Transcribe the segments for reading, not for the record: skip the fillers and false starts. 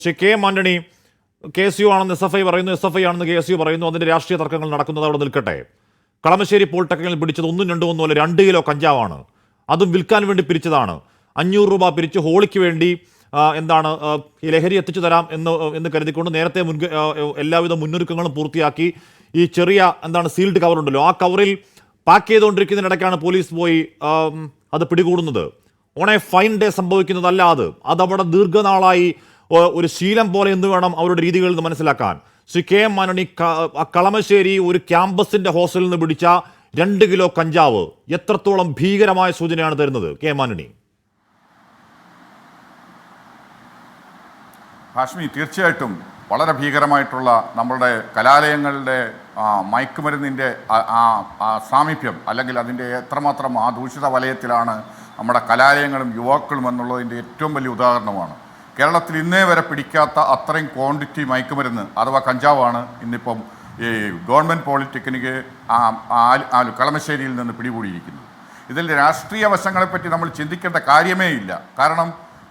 പക്ഷേ K M Antony KSU ആണെന്ന് SFI പറയുന്നു, SFI ആണെന്ന് KSU പറയുന്നു. അതിന്റെ രാഷ്ട്രീയ തർക്കങ്ങൾ നടക്കുന്നത് അവിടെ നിൽക്കട്ടെ. കളമശ്ശേരി പോളിടെക്നിക്കിൽ പിടിച്ചത് 1, 2, 1 അല്ല 2 കിലോ കഞ്ചാവാണ്. അതും വിൽക്കാൻ വേണ്ടി പിരിച്ചതാണ്. 500 രൂപ പിരിച്ച് ഹോളിക്ക് വേണ്ടി ഈ ലഹരി എത്തിച്ചു തരാം എന്ന് കരുതിക്കൊണ്ട് നേരത്തെ എല്ലാവിധ മുന്നൊരുക്കങ്ങളും പൂർത്തിയാക്കി ഈ ചെറിയ സീൽഡ് കവർ ഉണ്ടല്ലോ, ആ കവറിൽ പാക്ക് ചെയ്തുകൊണ്ടിരിക്കുന്നതിനിടയ്ക്കാണ് പോലീസ് പോയി അത് പിടികൂടുന്നത്. ഓൺ എ ഫൈൻ ഡേ സംഭവിക്കുന്നതല്ല അതവിടെ ദീർഘനാളായി ഒരു ശീലം പോലെ എന്ന് വേണം അവരുടെ രീതികളിൽ നിന്ന് മനസ്സിലാക്കാൻ. ശ്രീ കെ എം ആന്റണി, കളമശ്ശേരി ഒരു ക്യാമ്പസിന്റെ ഹോസ്റ്റലിൽ നിന്ന് പിടിച്ച 2 കിലോ കഞ്ചാവ് എത്രത്തോളം ഭീകരമായ സൂചനയാണ് തരുന്നത് കെ എം ആന്റണി? ഹാഷ്മി, തീർച്ചയായിട്ടും വളരെ ഭീകരമായിട്ടുള്ള നമ്മളുടെ കലാലയങ്ങളുടെ മയക്കുമരുന്നിൻ്റെ സാമീപ്യം, അല്ലെങ്കിൽ അതിൻ്റെ എത്രമാത്രം ആ ദൂഷിത വലയത്തിലാണ് നമ്മുടെ കലാലയങ്ങളും യുവാക്കളും എന്നുള്ളതിൻ്റെ ഏറ്റവും വലിയ ഉദാഹരണമാണ്. കേരളത്തിൽ ഇന്നേ വരെ പിടിക്കാത്ത അത്രയും ക്വാണ്ടിറ്റി മയക്കുമരുന്ന് അഥവാ കഞ്ചാവാണ് ഇന്നിപ്പം ഈ ഗവൺമെൻറ് പോളിടെക്നിക്ക് കളമശ്ശേരിയിൽ നിന്ന് പിടികൂടിയിരിക്കുന്നത്. ഇതിൽ രാഷ്ട്രീയ വശങ്ങളെപ്പറ്റി നമ്മൾ ചിന്തിക്കേണ്ട കാര്യമേ ഇല്ല. കാരണം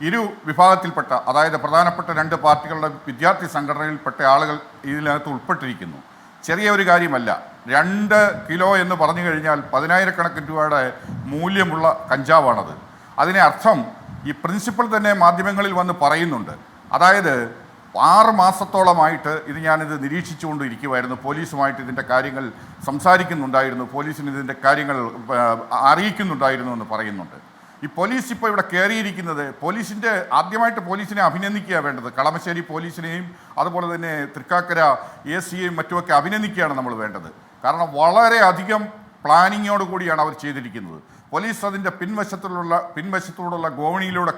ഇരു വിഭാഗത്തിൽപ്പെട്ട, അതായത് പ്രധാനപ്പെട്ട 2 പാർട്ടികളുടെ വിദ്യാർത്ഥി സംഘടനയിൽപ്പെട്ട ആളുകൾ ഇതിനകത്ത് ഉൾപ്പെട്ടിരിക്കുന്നു. ചെറിയ ഒരു കാര്യമല്ല. 2 കിലോ എന്ന് പറഞ്ഞു കഴിഞ്ഞാൽ 10,000-കണക്കിന് രൂപയുടെ മൂല്യമുള്ള കഞ്ചാവാണത്. അതിനെ അർത്ഥം ഈ പ്രിൻസിപ്പൽ തന്നെ മാധ്യമങ്ങളിൽ വന്ന് പറയുന്നുണ്ട്. അതായത് 6 മാസത്തോളമായിട്ട് ഞാനിത് നിരീക്ഷിച്ചുകൊണ്ടിരിക്കുമായിരുന്നു, പോലീസുമായിട്ട് ഇതിൻ്റെ കാര്യങ്ങൾ സംസാരിക്കുന്നുണ്ടായിരുന്നു, പോലീസിന് ഇതിൻ്റെ കാര്യങ്ങൾ അറിയിക്കുന്നുണ്ടായിരുന്നു എന്ന് പറയുന്നുണ്ട്. ഈ പോലീസ് ഇപ്പോൾ ഇവിടെ കയറിയിരിക്കുന്നത്, ആദ്യമായിട്ട് പോലീസിനെ അഭിനന്ദിക്കുക വേണ്ടത്. കളമശ്ശേരി പോലീസിനെയും അതുപോലെ തന്നെ തൃക്കാക്കര ACയെയും മറ്റുമൊക്കെ അഭിനന്ദിക്കുകയാണ് നമ്മൾ വേണ്ടത്. കാരണം വളരെയധികം പ്ലാനിങ്ങോട് കൂടിയാണ് അവർ ചെയ്തിരിക്കുന്നത്. പോലീസ് അതിൻ്റെ പിൻവശത്തോടുള്ള ഗോവണിയിലൂടെ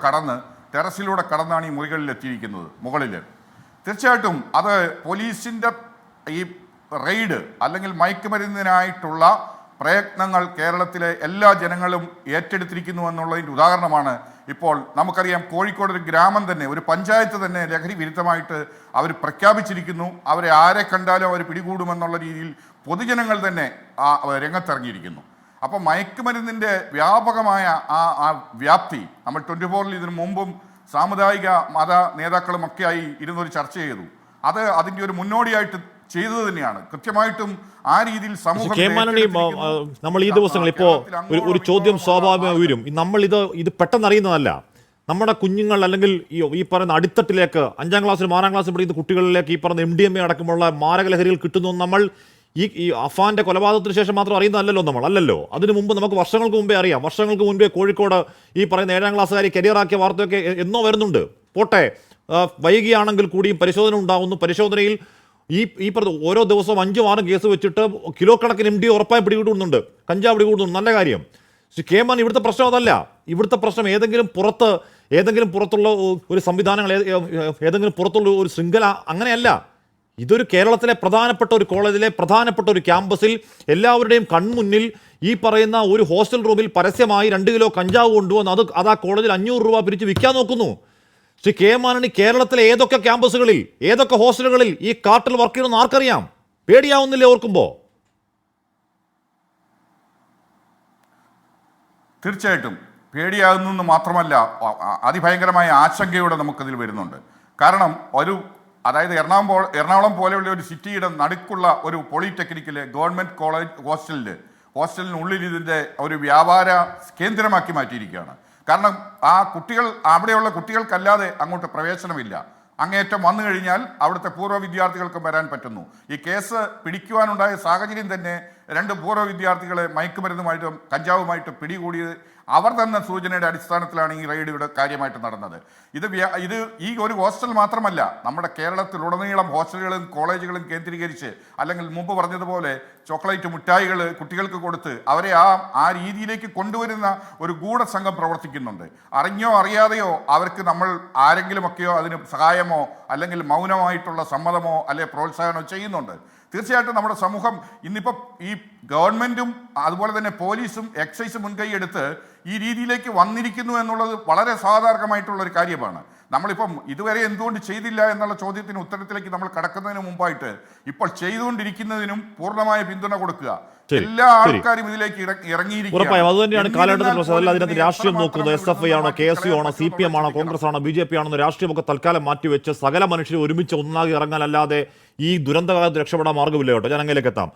ടെറസിലൂടെ കടന്നാണ് ഈ മുറികളിൽ എത്തിയിരിക്കുന്നത്, മുകളിൽ. തീർച്ചയായിട്ടും അത് പോലീസിൻ്റെ ഈ റെയ്ഡ് അല്ലെങ്കിൽ മയക്കുമരുന്നിനായിട്ടുള്ള പ്രയത്നങ്ങൾ കേരളത്തിലെ എല്ലാ ജനങ്ങളും ഏറ്റെടുത്തിരിക്കുന്നു എന്നുള്ളതിൻ്റെ ഉദാഹരണമാണ്. ഇപ്പോൾ നമുക്കറിയാം, കോഴിക്കോട് ഒരു ഗ്രാമം തന്നെ, ഒരു പഞ്ചായത്ത് തന്നെ ലഹരി വിരുദ്ധമായിട്ട് അവർ പ്രഖ്യാപിച്ചിരിക്കുന്നു. അവരെ ആരെ കണ്ടാലും അവർ പിടികൂടുമെന്നുള്ള രീതിയിൽ പൊതുജനങ്ങൾ തന്നെ രംഗത്തിറങ്ങിയിരിക്കുന്നു. അപ്പോൾ മയക്കുമരുന്നിൻ്റെ വ്യാപകമായ ആ വ്യാപ്തി നമ്മൾ 24-ൽ ഇതിനു മുമ്പും സാമുദായിക മത നേതാക്കളുമൊക്കെയായി ഇരുന്നൊരു ചർച്ച ചെയ്തു. അതിൻ്റെ ഒരു മുന്നോടിയായിട്ട് ചെയ്തത് തന്നെയാണ്. കൃത്യമായിട്ടും ആ രീതിയിൽ സമൂഹം നമ്മൾ ഈ ദിവസങ്ങൾ ഇപ്പോൾ ഒരു ചോദ്യം സ്വാഭാവികമായി വരും. നമ്മൾ ഇത് പെട്ടെന്ന് അറിയുന്നതല്ല. നമ്മുടെ കുഞ്ഞുങ്ങൾ അല്ലെങ്കിൽ ഈ പറയുന്ന അടിത്തട്ടിലേക്ക് 5ാം ക്ലാസ്സിലും 6ാം ക്ലാസ്സിൽ പഠിക്കുന്ന കുട്ടികളിലേക്ക് ഈ പറയുന്ന MDMA അടക്കമുള്ള മാരക ലഹരികൾ കിട്ടുന്നു നമ്മൾ ഈ അഫാന്റെ കൊലപാതകത്തിന് ശേഷം മാത്രം അറിയുന്നതല്ലോ. അതിനു മുമ്പ് നമുക്ക് വർഷങ്ങൾക്ക് മുമ്പേ അറിയാം. വർഷങ്ങൾക്ക് മുമ്പേ കോഴിക്കോട് ഈ പറയുന്ന 7ാം ക്ലാസ്സുകാരി കരിയറാക്കിയ വാർത്തയൊക്കെ എന്നോ വരുന്നുണ്ട്. പോട്ടെ, വൈകിയാണെങ്കിൽ കൂടിയും പരിശോധന ഉണ്ടാവുന്നു. പരിശോധനയിൽ ഈ പറഞ്ഞ ഓരോ ദിവസവും 5-6 കേസ് വെച്ചിട്ട് കിലോ കണക്കിന് MD ഉറപ്പായി പിടികൂടുന്നുണ്ട്, കഞ്ചാവ് പിടികൂടുന്നുണ്ട്. നല്ല കാര്യം. ശ്രീ കെ മാൻ, ഇവിടുത്തെ പ്രശ്നം അതല്ല. ഇവിടുത്തെ പ്രശ്നം ഏതെങ്കിലും പുറത്തുള്ള ഒരു സംവിധാനങ്ങൾ, ഏതെങ്കിലും പുറത്തുള്ള ഒരു ശൃംഖല, അങ്ങനെയല്ല. ഇതൊരു കേരളത്തിലെ പ്രധാനപ്പെട്ട ഒരു കോളേജിലെ പ്രധാനപ്പെട്ട ഒരു ക്യാമ്പസിൽ എല്ലാവരുടെയും കൺമുന്നിൽ ഈ പറയുന്ന ഒരു ഹോസ്റ്റൽ റൂമിൽ പരസ്യമായി 2 കിലോ കഞ്ചാവ് കൊണ്ടുവന്ന് അത് ആ കോളേജിൽ 500 രൂപ പിരിച്ച് വിൽക്കാൻ നോക്കുന്നു. ശ്രീ കെ എം ആന്റണി, കേരളത്തിലെ ഏതൊക്കെ ക്യാമ്പസുകളിൽ, ഏതൊക്കെ ഹോസ്റ്റലുകളിൽ ഈ കാർട്ടൽ വർക്ക് ചെയ്യണമെന്ന് ആർക്കറിയാം? പേടിയാവുന്നില്ലേ ഓർക്കുമ്പോൾ? തീർച്ചയായിട്ടും പേടിയാകുന്നു മാത്രമല്ല, അതിഭയങ്കരമായ ആശങ്കയോടെ നമുക്കതിൽ വരുന്നുണ്ട്. കാരണം അതായത് എറണാകുളം പോലെയുള്ള ഒരു സിറ്റിയുടെ നടുക്കുള്ള ഒരു പോളിടെക്നിക്കിലെ ഗവൺമെൻറ് കോളേജ് ഹോസ്റ്റലിനുള്ളിൽ ഇതിൻ്റെ ഒരു വ്യാപാര കേന്ദ്രമാക്കി മാറ്റിയിരിക്കുകയാണ്. കാരണം അവിടെയുള്ള കുട്ടികൾക്കല്ലാതെ അങ്ങോട്ട് പ്രവേശനമില്ല. അങ്ങേറ്റം വന്നു കഴിഞ്ഞാൽ അവിടുത്തെ പൂർവ്വ വിദ്യാർത്ഥികൾക്കും വരാൻ പറ്റുന്നു. ഈ കേസ് പിടിക്കുവാനുണ്ടായ സാഹചര്യം തന്നെ 2 പൂർവ്വ വിദ്യാർത്ഥികളെ മയക്കുമരുന്നുമായിട്ടും കഞ്ചാവുമായിട്ട് പിടികൂടിയത് അവർ തന്ന സൂചനയുടെ അടിസ്ഥാനത്തിലാണ് ഈ റെയ്ഡ് ഇവിടെ കാര്യമായിട്ട് നടന്നത്. ഇത് ഈ ഒരു ഹോസ്റ്റൽ മാത്രമല്ല, നമ്മുടെ കേരളത്തിലുടനീളം ഹോസ്റ്റലുകളും കോളേജുകളും കേന്ദ്രീകരിച്ച്, അല്ലെങ്കിൽ മുമ്പ് പറഞ്ഞതുപോലെ ചോക്ലേറ്റ് മിഠായികൾ കുട്ടികൾക്ക് കൊടുത്ത് അവരെ ആ രീതിയിലേക്ക് കൊണ്ടുവരുന്ന ഒരു ഗൂഢസംഘം പ്രവർത്തിക്കുന്നുണ്ട്. അറിഞ്ഞോ അറിയാതെയോ അവർക്ക് നമ്മൾ ആരെങ്കിലുമൊക്കെയോ അതിന് സഹായമോ അല്ലെങ്കിൽ മൗനമായിട്ടുള്ള സമ്മതമോ അല്ലെ പ്രോത്സാഹനമോ ചെയ്യുന്നുണ്ട്. തീർച്ചയായിട്ടും നമ്മുടെ സമൂഹം ഇന്നിപ്പോൾ ഈ ഗവൺമെൻറ്റും അതുപോലെ തന്നെ പോലീസും എക്സൈസും മുൻകൈയെടുത്ത് ഈ രീതിയിലേക്ക് വന്നിരിക്കുന്നു എന്നുള്ളത് വളരെ സാധാരണമായിട്ടുള്ളൊരു കാര്യമാണ്. നമ്മളിപ്പം ഇതുവരെ എന്തുകൊണ്ട് ചെയ്തില്ല എന്നുള്ള ചോദ്യത്തിന് ഉത്തരത്തിലേക്ക് നമ്മൾ കടക്കുന്നതിന് മുമ്പായിട്ട് ഇപ്പോൾ ചെയ്തുകൊണ്ടിരിക്കുന്നതിനും പൂർണ്ണമായ പിന്തുണ കൊടുക്കുക. എല്ലാ ആൾക്കാരും ഇതിലേക്ക് ഉറപ്പായും അത് തന്നെയാണ് കാലഘട്ടത്തിൽ എന്നിരുന്നാൽ പ്രശ്നം. അല്ല, അതിനകത്ത് പോലും രാഷ്ട്രീയം ഇതിനെ നോക്കുന്നത് SFI ആണോ, KSU ആണോ, CPM ആണോ, കോൺഗ്രസ് ആണോ, BJP ആണോ, രാഷ്ട്രീയമൊക്കെ തൽക്കാലം മാറ്റിവെച്ച് സകല മനുഷ്യരും ഒരുമിച്ച് ഒന്നാകെ ഇറങ്ങാനല്ലാതെ ഈ ദുരന്തകാലത്ത് രക്ഷപ്പെടാൻ മാർഗ്ഗമില്ല കേട്ടോ. ഞാൻ അങ്ങയിലേക്ക് എത്താം.